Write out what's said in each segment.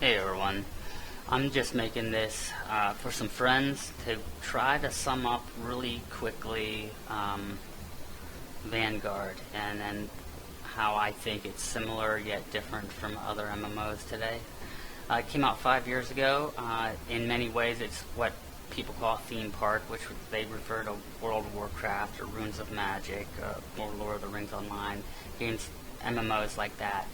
Hey everyone, I'm just making this for some friends to try to sum up really quickly Vanguard and how I think it's similar yet different from other MMOs today. It came out 5 years ago. In many ways it's what people call a theme park, which they refer to World of Warcraft or Runes of Magic or Lord of the Rings Online, games, MMOs like that.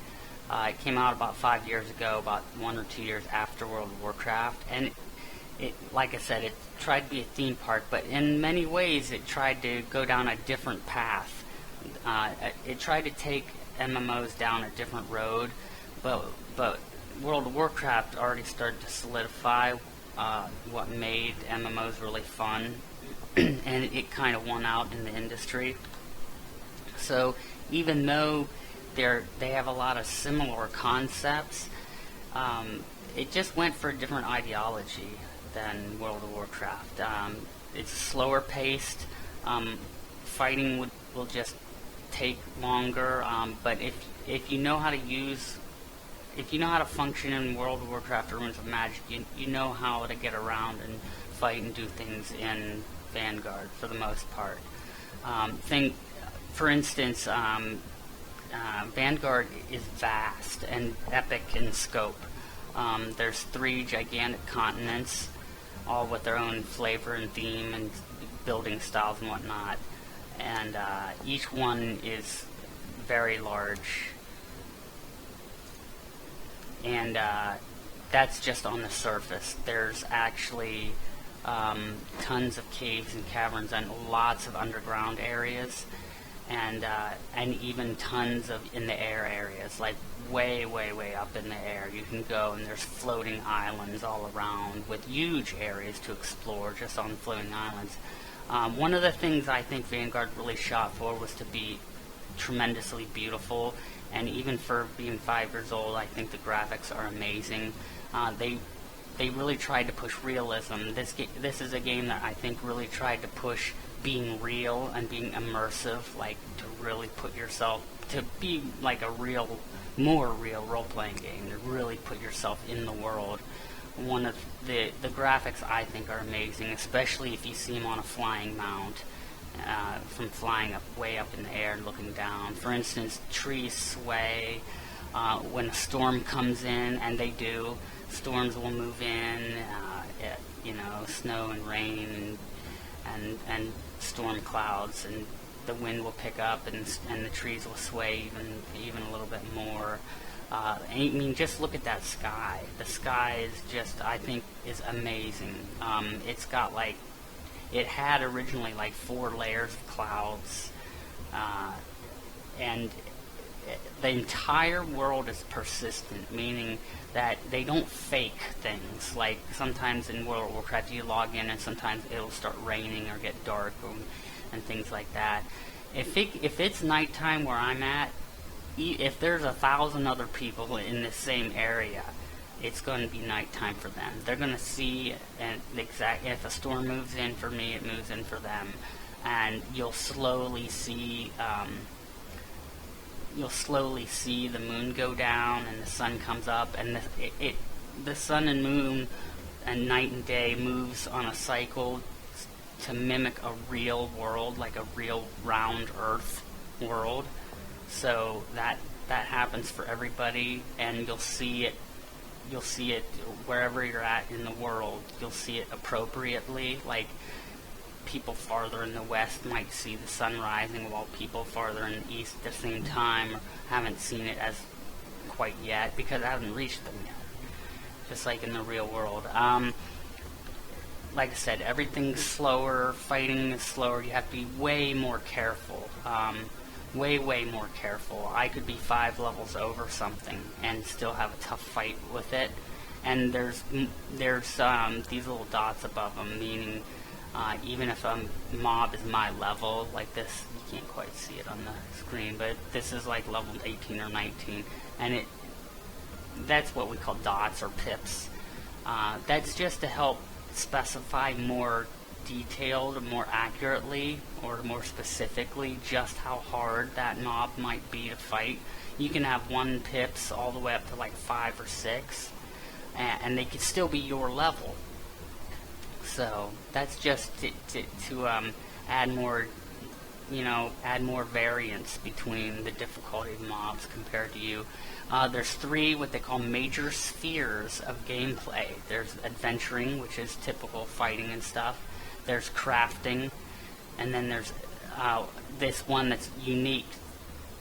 It came out about 5 years ago, about 1 or 2 years after World of Warcraft, and like I said, it tried to be a theme park, but in many ways it tried to go down a different path. It tried to take MMOs down a different road, but World of Warcraft already started to solidify what made MMOs really fun, and it kind of won out in the industry. So even though they have a lot of similar concepts, it just went for a different ideology than World of Warcraft. It's slower paced. Fighting will just take longer. But if you know how to function in World of Warcraft or Runes of Magic, you know how to get around and fight and do things in Vanguard for the most part. For instance, Vanguard is vast and epic in scope. There's 3 gigantic continents, all with their own flavor and theme and building styles and whatnot. And each one is very large. And that's just on the surface. There's actually tons of caves and caverns and lots of underground areas. And even tons of in the air areas, like way up in the air. You can go and there's floating islands all around with huge areas to explore just on floating islands. One of the things I think Vanguard really shot for was to be tremendously beautiful, and even for being 5 years old, I think the graphics are amazing. They really tried to push realism. This is a game that I think really tried to push being real and being immersive, like to really put yourself, to be like a more real role-playing game, to really put yourself in the world. One of the graphics I think are amazing, especially if you see them on a flying mount, from flying way up in the air and looking down. For instance, trees sway when a storm comes in, and they do. Storms will move in, snow and rain and storm clouds, and the wind will pick up, and the trees will sway even a little bit more. I mean, just look at that sky. The sky is just, I think, is amazing. It's got it had originally 4 layers of clouds, and the entire world is persistent, meaning that they don't fake things. Like sometimes in World of Warcraft you log in and sometimes it'll start raining or get dark and things like that. If it's nighttime where I'm at, if there's 1,000 other people in the same area, it's going to be nighttime for them. They're going to see, and if a storm moves in for me, it moves in for them, and you'll slowly see the moon go down and the sun comes up, and the sun and moon and night and day moves on a cycle to mimic a real world, like a real round Earth world. So that happens for everybody, and you'll see it wherever you're at in the world. You'll see it appropriately. Like people farther in the west might see the sun rising, while people farther in the east at the same time haven't seen it as quite yet because it hasn't reached them yet. Just like in the real world. Like I said, everything's slower, fighting is slower, you have to be way more careful. Way more careful. I could be 5 levels over something and still have a tough fight with it. And there's these little dots above them, meaning even if a mob is my level, like this, you can't quite see it on the screen, but this is like level 18 or 19, and that's what we call dots or pips. That's just to help specify more detailed, more accurately, or more specifically just how hard that mob might be to fight. You can have 1 pips all the way up to 5 or 6. and they could still be your level. So that's just to add more, add more variance between the difficulty of mobs compared to you. There's 3 what they call major spheres of gameplay. There's adventuring, which is typical fighting and stuff. There's crafting, and then there's this one that's unique,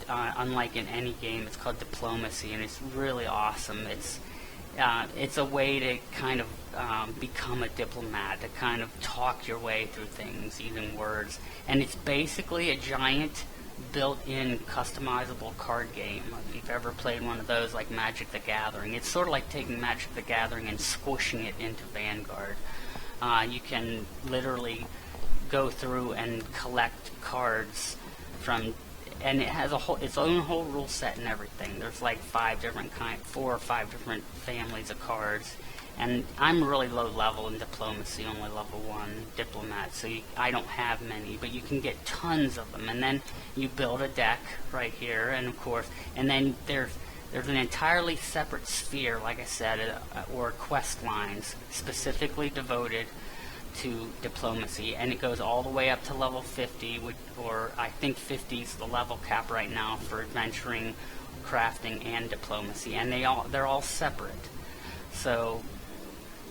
unlike in any game. It's called diplomacy, and it's really awesome. It's a way to kind of become a diplomat, to kind of talk your way through things using words. And it's basically a giant built-in customizable card game. If you've ever played one of those, like Magic the Gathering, it's sort of like taking Magic the Gathering and squishing it into Vanguard. You can literally go through and collect cards from, and it has its own whole rule set and everything. There's like 4 or 5 different families of cards. And I'm really low level in diplomacy, only level 1 diplomat, so I don't have many, but you can get tons of them. And then you build a deck right here, and of course, and then there's an entirely separate sphere, like I said, or quest lines specifically devoted to diplomacy, and it goes all the way up to level 50, or I think 50 is the level cap right now for adventuring, crafting, and diplomacy, and they're all separate. So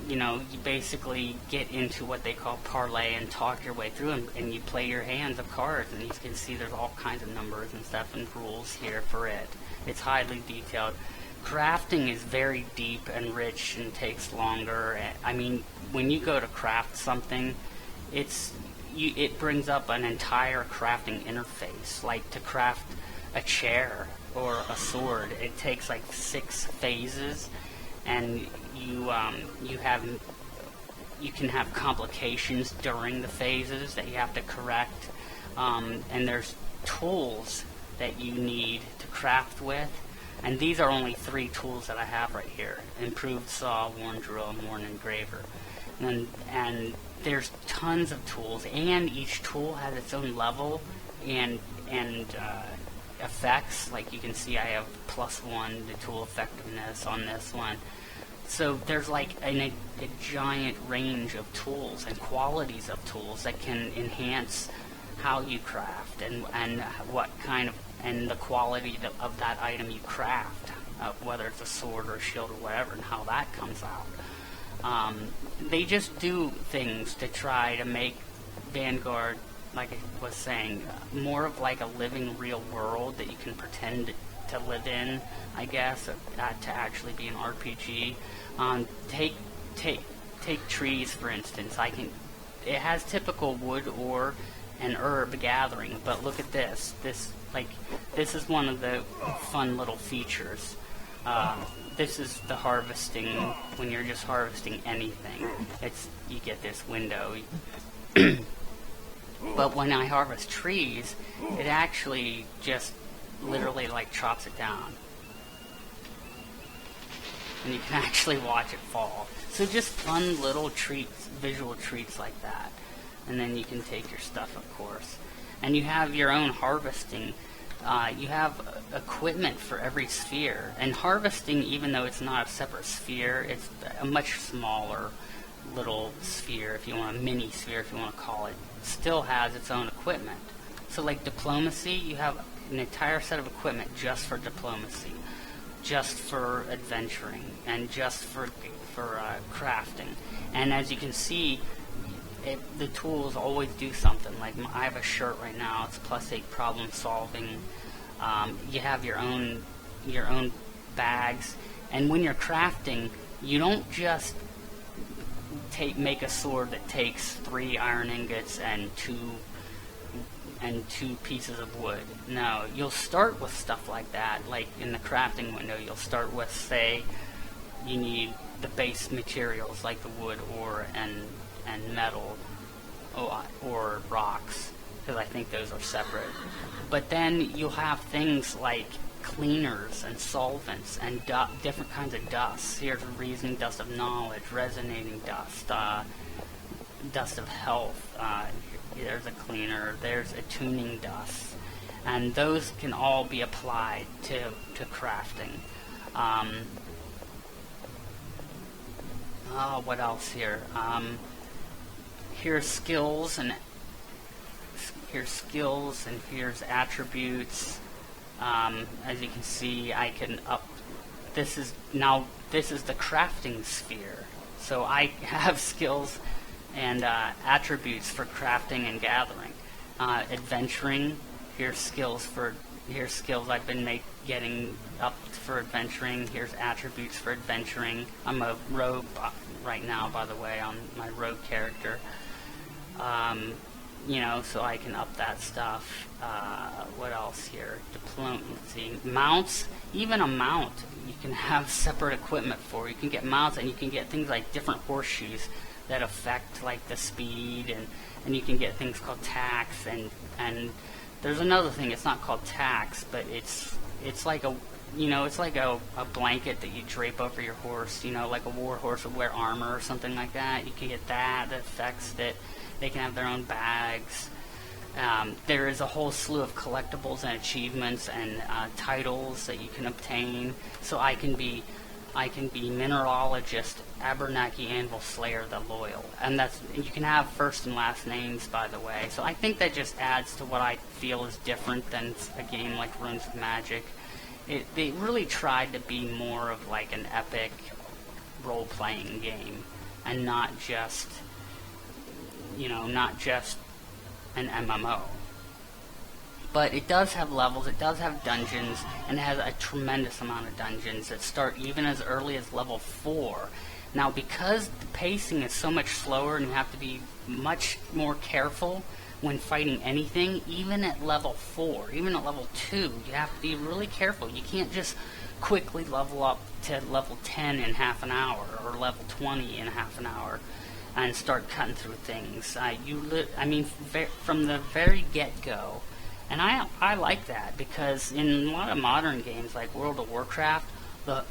you basically get into what they call parlay and talk your way through, and you play your hands of cards, and you can see there's all kinds of numbers and stuff and rules here for it. It's highly detailed. Crafting is very deep and rich and takes longer. I mean, when you go to craft something, it brings up an entire crafting interface. Like to craft a chair or a sword, it takes like 6 phases, and you can have complications during the phases that you have to correct, and there's tools that you need to craft with, and these are only 3 tools that I have right here: improved saw, worn drill, and worn engraver. And there's tons of tools, and each tool has its own level and effects. Like you can see, I have +1 the tool effectiveness on this one. So there's like a giant range of tools and qualities of tools that can enhance how you craft and what kind of, and the quality of that item you craft, whether it's a sword or a shield or whatever, and how that comes out. They just do things to try to make Vanguard, like I was saying, more of like a living real world that you can pretend to live in, I guess, to actually be an RPG. Take trees, for instance. It has typical wood, ore, and herb gathering, but look at this. This is one of the fun little features. This is the harvesting. When you're just harvesting anything, you get this window. But when I harvest trees, it actually just literally like chops it down, and you can actually watch it fall. So just fun little treats, visual treats like that. And then you can take your stuff, of course. And you have your own harvesting. You have equipment for every sphere. And harvesting, even though it's not a separate sphere, it's a much smaller little sphere, if you want, a mini sphere, if you want to call it, still has its own equipment. So like diplomacy, you have an entire set of equipment just for diplomacy, just for adventuring, and just for crafting. And as you can see, the tools always do something. Like I have a shirt right now, it's +8 problem solving. You have your own bags, and when you're crafting, you don't just make a sword that takes 3 iron ingots and 2 pieces of wood. No, you'll start with stuff like that. Like in the crafting window, you'll start with, say, you need the base materials like the wood, ore, and metal, or rocks, because I think those are separate. But then you'll have things like cleaners and solvents and different kinds of dusts. Here's reasoning dust of knowledge, resonating dust, dust of health. There's a cleaner. There's a tuning dust, and those can all be applied to crafting. What else here? Here's skills, and here's attributes. As you can see, I can up. This is the crafting sphere. So I have skills and attributes for crafting and gathering. Adventuring. Here's skills I've been getting up for adventuring. Here's attributes for adventuring. I'm a rogue right now, by the way, on my rogue character. So I can up that stuff. What else here? Diplomacy. Mounts. Even a mount you can have separate equipment for. You can get mounts, and you can get things like different horseshoes that affect like the speed, and you can get things called tacks, and there's another thing. It's not called tacks, but it's like a blanket that you drape over your horse. Like a war horse would wear armor or something like that. You can get that affects that. They can have their own bags. There is a whole slew of collectibles and achievements and titles that you can obtain. So I can be Mineralogist, Abenaki Anvil Slayer the Loyal, and you can have first and last names, by the way. So I think that just adds to what I feel is different than a game like Runes of Magic. They really tried to be more of like an epic role-playing game, and not just an MMO. But it does have levels, it does have dungeons, and it has a tremendous amount of dungeons that start even as early as level 4. Now, because the pacing is so much slower and you have to be much more careful when fighting anything, even at level 4, even at level 2, you have to be really careful. You can't just quickly level up to level 10 in half an hour, or level 20 in half an hour, and start cutting through things. From the very get-go. And I like that, because in a lot of modern games like World of Warcraft, the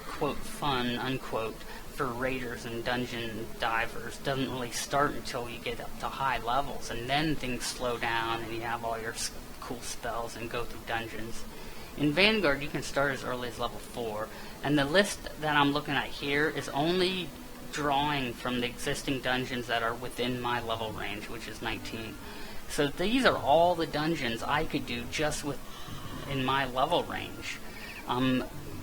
quote fun unquote for raiders and dungeon divers doesn't really start until you get up to high levels, and then things slow down and you have all your cool spells and go through dungeons. In Vanguard, you can start as early as level 4, and the list that I'm looking at here is only drawing from the existing dungeons that are within my level range, which is 19. So these are all the dungeons I could do just in my level range.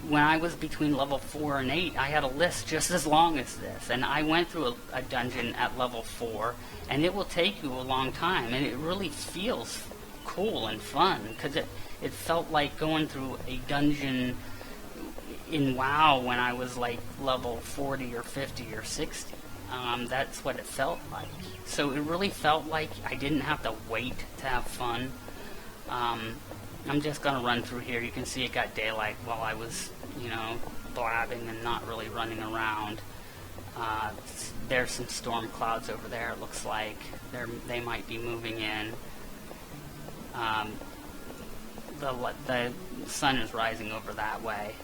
When I was between level 4 and 8, I had a list just as long as this, and I went through a dungeon at level 4, and it will take you a long time, and it really feels cool and fun, because it felt like going through a dungeon in WoW when I was like level 40 or 50 or 60. That's what it felt like. So it really felt like I didn't have to wait to have fun. I'm just going to run through here. You can see it got daylight while I was, blabbing and not really running around. There's some storm clouds over there, it looks like. They might be moving in. The sun is rising over that way.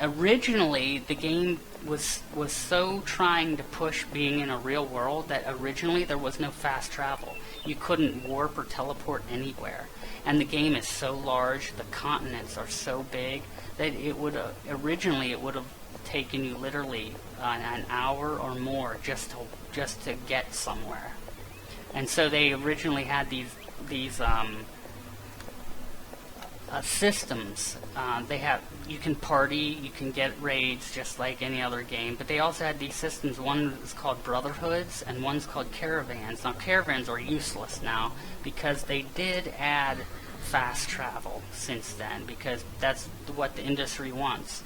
Originally, the game was so trying to push being in a real world that originally there was no fast travel. You couldn't warp or teleport anywhere. And the game is so large, the continents are so big, that it would have taken you literally an hour or more just to get somewhere. And so they originally had these systems. You can party, you can get raids just like any other game, but they also had these systems. One is called Brotherhoods and one's called Caravans. Now caravans are useless now because they did add fast travel since then, because that's what the industry wants,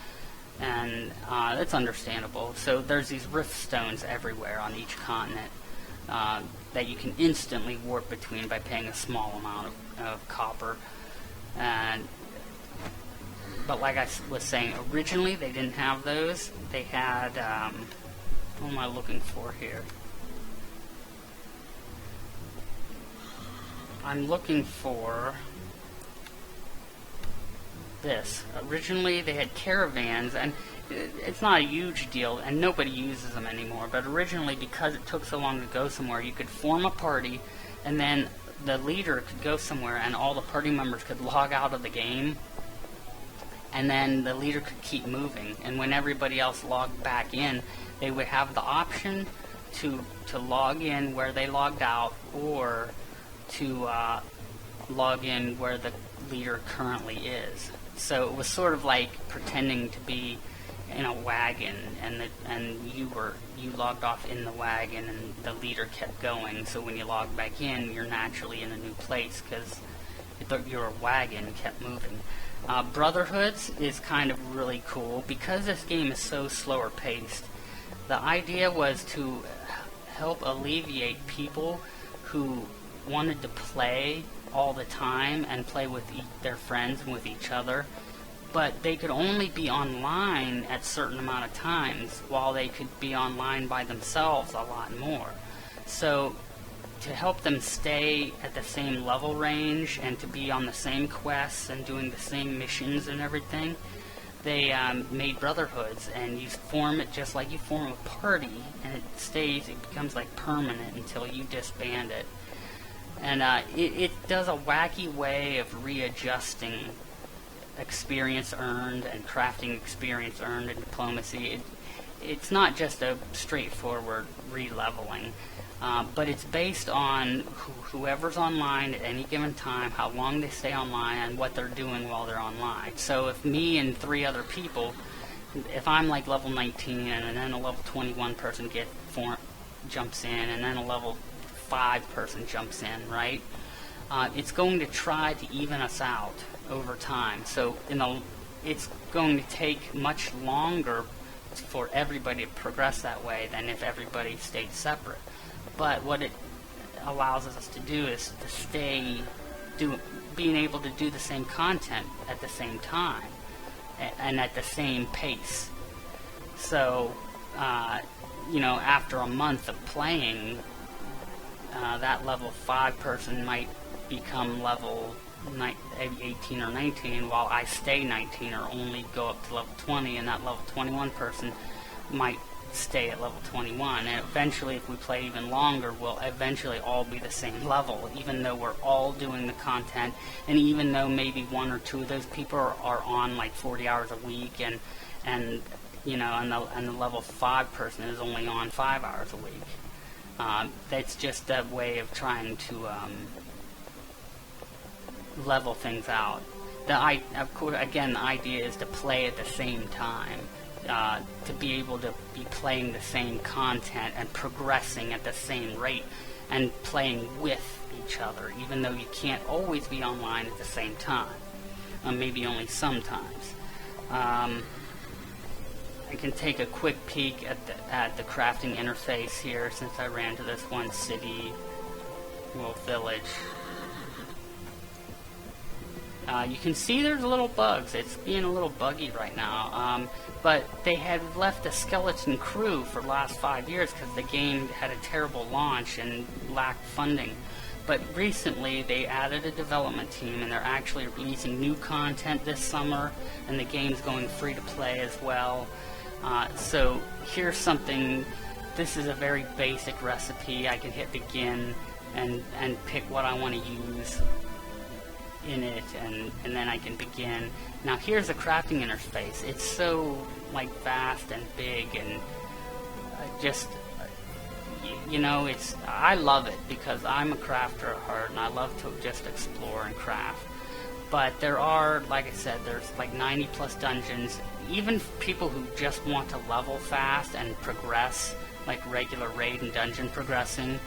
and that's understandable. So there's these rift stones everywhere on each continent that you can instantly warp between by paying a small amount of copper. But like I was saying, originally they didn't have those. They had, what am I looking for here? I'm looking for this. Originally they had caravans, and it's not a huge deal, and nobody uses them anymore. But originally, because it took so long to go somewhere, you could form a party, and then the leader could go somewhere, and all the party members could log out of the game, and then the leader could keep moving. And when everybody else logged back in, they would have the option to log in where they logged out, or to log in where the leader currently is. So it was sort of like pretending to be in a wagon, and you logged off in the wagon, and the leader kept going. So when you log back in, you're naturally in a new place because your wagon kept moving. Brotherhoods is kind of really cool because this game is so slower paced. The idea was to help alleviate people who wanted to play all the time and play with their friends and with each other, but they could only be online at certain amount of times, while they could be online by themselves a lot more. So to help them stay at the same level range and to be on the same quests and doing the same missions and everything, they made brotherhoods, and you form it just like you form a party, and it becomes like permanent until you disband it. And it does a wacky way of readjusting experience earned and crafting experience earned in diplomacy. It's not just a straightforward re-leveling, but it's based on whoever's online at any given time, how long they stay online, and what they're doing while they're online. So if me and 3 other people, if I'm like level 19 and then a level 21 person jumps in, and then a level 5 person jumps in, right? It's going to try to even us out over time. So it's going to take much longer for everybody to progress that way than if everybody stayed separate. But what it allows us to do is to being able to do the same content at the same time and at the same pace. So, after a month of playing, that level 5 person might become level 18 or 19, while I stay 19 or only go up to level 20, and that level 21 person might stay at level 21. And eventually, if we play even longer, we'll eventually all be the same level, even though we're all doing the content, and even though maybe 1 or 2 of those people are on like 40 hours a week, and the level 5 person is only on 5 hours a week. That's just a way of trying to level things out. Of course, again, the idea is to play at the same time, to be able to be playing the same content and progressing at the same rate and playing with each other, even though you can't always be online at the same time, maybe only sometimes. I can take a quick peek at the crafting interface here, since I ran to this one city, village. You can see there's little bugs. It's being a little buggy right now. But they had left a skeleton crew for the last 5 years because the game had a terrible launch and lacked funding. But recently they added a development team, and they're actually releasing new content this summer, and the game's going free to play as well. So here's something. This is a very basic recipe. I can hit begin and pick what I want to use in it, and then I can begin. Now here's the crafting interface. It's so vast and big, and I love it because I'm a crafter at heart, and I love to just explore and craft. But there are, like I said, there's 90 plus dungeons. Even people who just want to level fast and progress, like regular raid and dungeon progressing,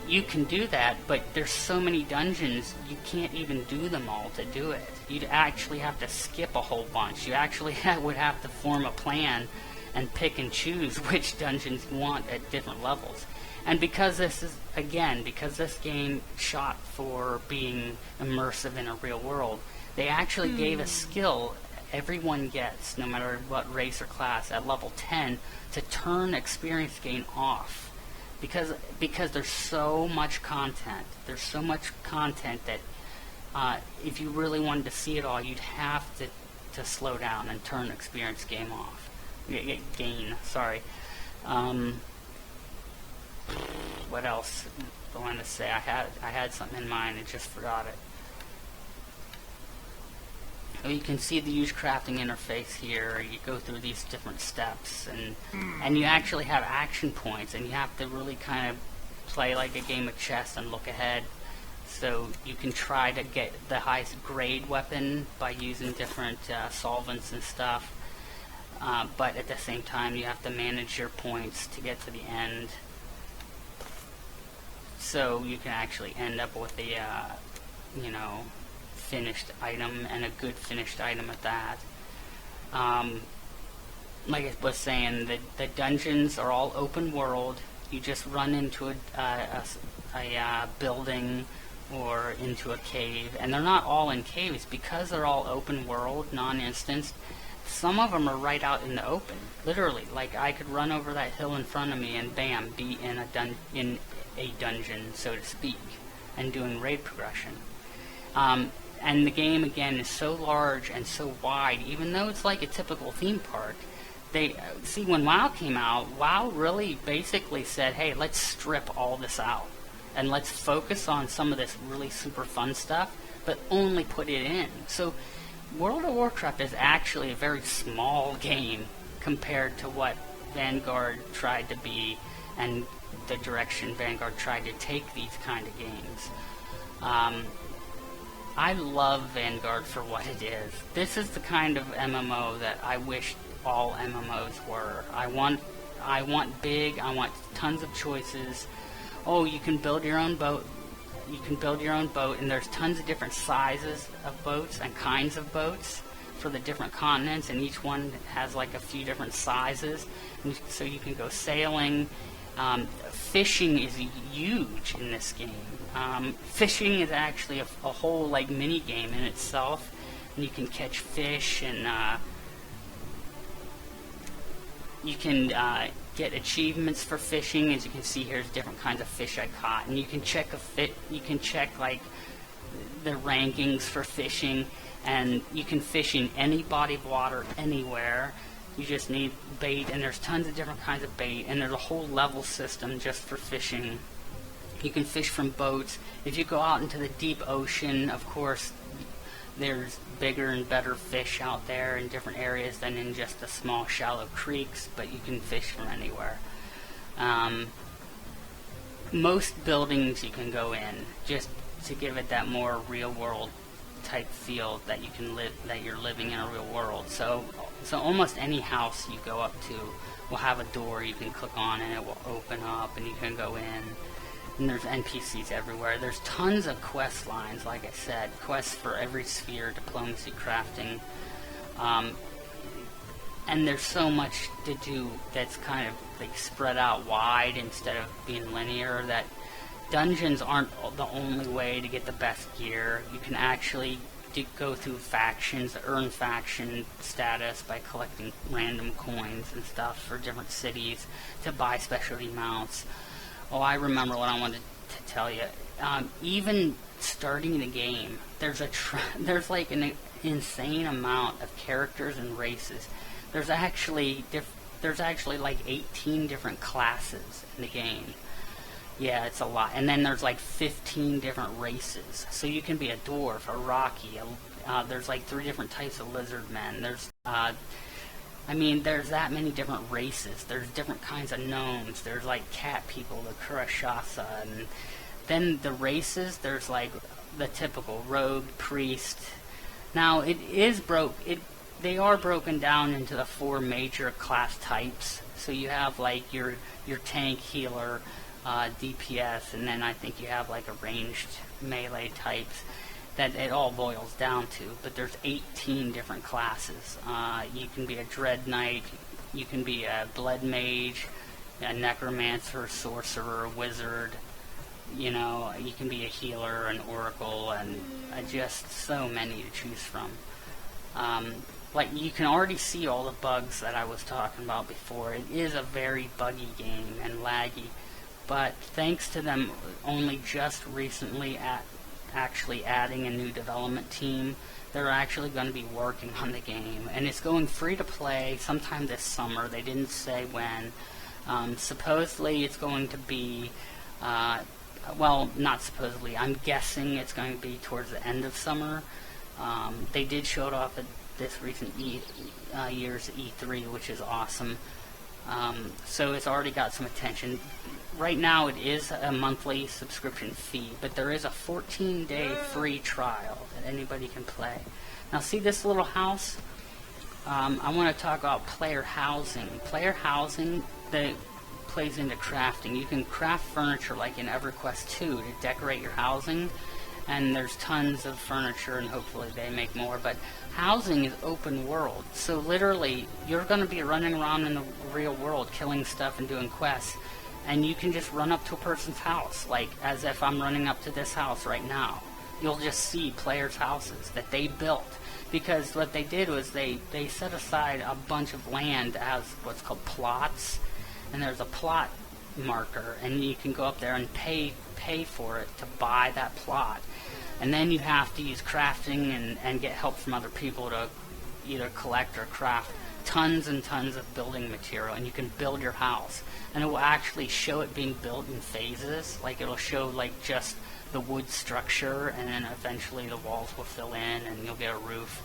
you can do that, but there's so many dungeons, you can't even do them all to do it. You'd actually have to skip a whole bunch. You actually would have to form a plan and pick and choose which dungeons you want at different levels. And because this game shot for being immersive in a real world, they actually gave a skill everyone gets, no matter what race or class, at level 10, to turn experience gain off. Because there's so much content. There's so much content that if you really wanted to see it all, you'd have to slow down and turn experience gain off. Gain, sorry. What else do I want to say? I had something in mind and just forgot it. You can see the huge crafting interface here. You go through these different steps, and you actually have action points, and you have to really kind of play like a game of chess and look ahead. So you can try to get the highest grade weapon by using different solvents and stuff. But at the same time, you have to manage your points to get to the end. So you can actually end up with a, finished item, and a good finished item at that. Like I was saying, the dungeons are all open world. You just run into a building or into a cave, and they're not all in caves because they're all open world, non-instanced. Some of them are right out in the open, literally. Like I could run over that hill in front of me and bam, be in a dungeon, so to speak, and doing raid progression. And the game again is so large and so wide, even though it's like a typical theme park. They see, when WoW came out, WoW really basically said, hey, let's strip all this out and let's focus on some of this really super fun stuff, but only put it in. So World of Warcraft is actually a very small game compared to what Vanguard tried to be and the direction Vanguard tried to take these kind of games. I love Vanguard for what it is. This is the kind of MMO that I wish all MMOs were. I want big, I want tons of choices. Oh, you can build your own boat. You can build your own boat, and there's tons of different sizes of boats and kinds of boats for the different continents, and each one has like a few different sizes. And so you can go sailing. Fishing is huge in this game. Fishing is actually a whole like mini game in itself, and you can catch fish, and you can get achievements for fishing. As you can see, here's different kinds of fish I caught, and you can check like the rankings for fishing, and you can fish in any body of water anywhere. You just need bait, and there's tons of different kinds of bait, and there's a whole level system just for fishing. You can fish from boats. If you go out into the deep ocean, of course, there's bigger and better fish out there in different areas than in just the small shallow creeks, but you can fish from anywhere. Most buildings you can go in just to give it that more real world type feel that you can live, that you're living in a real world. So almost any house you go up to will have a door you can click on, and it will open up, and you can go in. And there's NPCs everywhere. There's tons of quest lines, like I said, quests for every sphere, diplomacy, crafting, and there's so much to do that's kind of like spread out wide instead of being linear. That dungeons aren't the only way to get the best gear. You can actually go through factions, earn faction status by collecting random coins and stuff for different cities to buy specialty mounts. Oh, I remember what I wanted to tell you. Even starting the game, there's like an insane amount of characters and races. There's actually like 18 different classes in the game. Yeah, it's a lot. And then there's like 15 different races. So you can be a dwarf, a Rocky. There's like 3 different types of lizard men. There's that many different races. There's different kinds of gnomes. There's like cat people, the Kurashasa, and then the races. There's like the typical rogue, priest. Now they are broken down into the 4 major class types. So you have like your tank, healer, DPS, and then I think you have like a ranged melee types that it all boils down to. But there's 18 different classes. You can be a dread knight, you can be a blood mage, a necromancer, sorcerer, wizard, you can be a healer, an oracle, and just so many to choose from. Like, you can already see all the bugs that I was talking about before. It is a very buggy game and laggy, but thanks to them only just recently actually adding a new development team, they're actually going to be working on the game, and it's going free to play sometime this summer. They didn't say when. Supposedly it's going to be, well, not supposedly, I'm guessing it's going to be towards the end of summer. They did show it off at this recent year's E3, which is awesome. So it's already got some attention. Right now it is a monthly subscription fee, but there is a 14-day free trial that anybody can play. Now see this little house? I want to talk about player housing. Player housing that plays into crafting. You can craft furniture like in EverQuest 2 to decorate your housing, and there's tons of furniture, and hopefully they make more. But housing is open world, so literally you're going to be running around in the real world killing stuff and doing quests, and you can just run up to a person's house, like as if I'm running up to this house right now. You'll just see players' houses that they built, because what they did was they set aside a bunch of land as what's called plots, and there's a plot marker, and you can go up there and pay for it to buy that plot. And then you have to use crafting and get help from other people to either collect or craft tons and tons of building material, and you can build your house. And it will actually show it being built in phases. Like it'll show like just the wood structure, and then eventually the walls will fill in and you'll get a roof.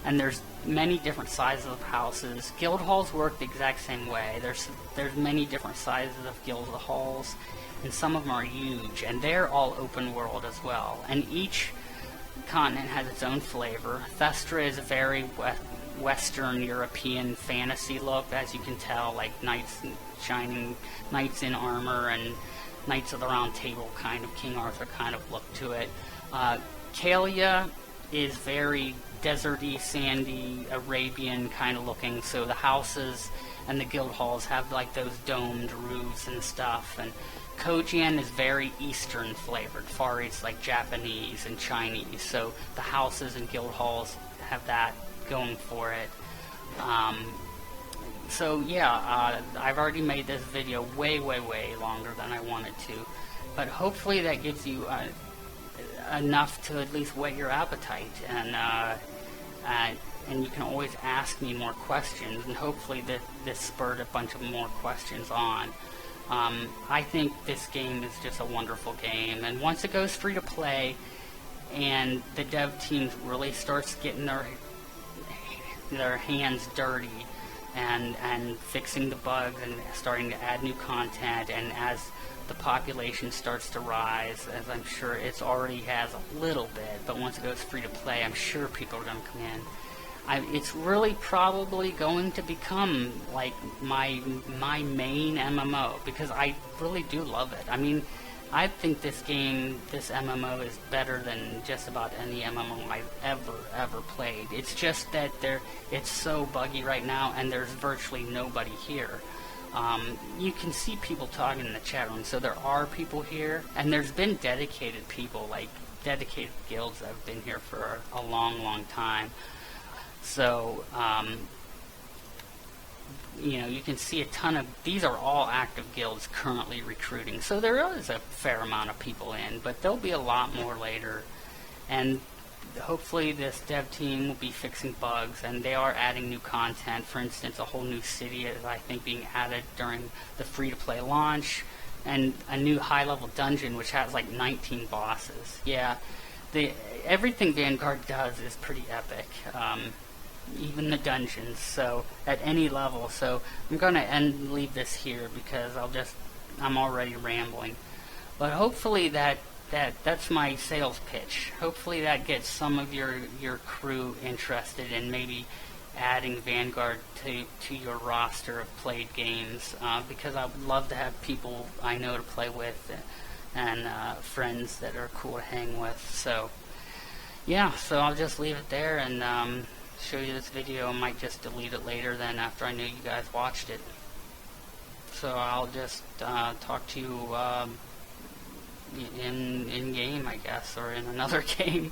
And there's many different sizes of houses. Guild halls work the exact same way. There's many different sizes of guild halls, and some of them are huge, and they're all open world as well. And each continent has its own flavor. Thestra is a very Western European fantasy look, as you can tell, like knights in armor and Knights of the Round Table kind of King Arthur kind of look to it. Kalia is very deserty, sandy, Arabian kind of looking, so the houses and the guild halls have like those domed roofs and stuff. And Kojian is very Eastern flavored, Far East, like Japanese and Chinese, so the houses and guild halls have that going for it. So yeah, I've already made this video way longer than I wanted to, but hopefully that gives you enough to at least whet your appetite, and you can always ask me more questions, and hopefully this spurred a bunch of more questions on. I think this game is just a wonderful game, and once it goes free to play and the dev team really starts getting their hands dirty and fixing the bugs and starting to add new content, and as the population starts to rise, as I'm sure it's already has a little bit, but once it goes free to play, I'm sure people are going to come in. It's really probably going to become like my main MMO, because I really do love it. I mean, I think this MMO is better than just about any MMO I've ever played. It's just that it's so buggy right now, and there's virtually nobody here. You can see people talking in the chat room, so there are people here, and there's been dedicated people, like dedicated guilds that have been here for a long time. So, you know, you can see a ton of, these are all active guilds currently recruiting, so there is a fair amount of people in, but there'll be a lot more later, and hopefully this dev team will be fixing bugs, and they are adding new content. For instance, a whole new city is, I think, being added during the free-to-play launch, and a new high-level dungeon which has like 19 bosses. Yeah, everything Vanguard does is pretty epic. Even the dungeons, so at any level. So I'm gonna leave this here because I'm already rambling. But hopefully that's my sales pitch. Hopefully that gets some of your crew interested in maybe adding Vanguard to your roster of played games, because I would love to have people I know to play with and friends that are cool to hang with. So yeah, so I'll just leave it there and show you this video. I might just delete it later then after I know you guys watched it. So I'll just talk to you in game, I guess, or in another game.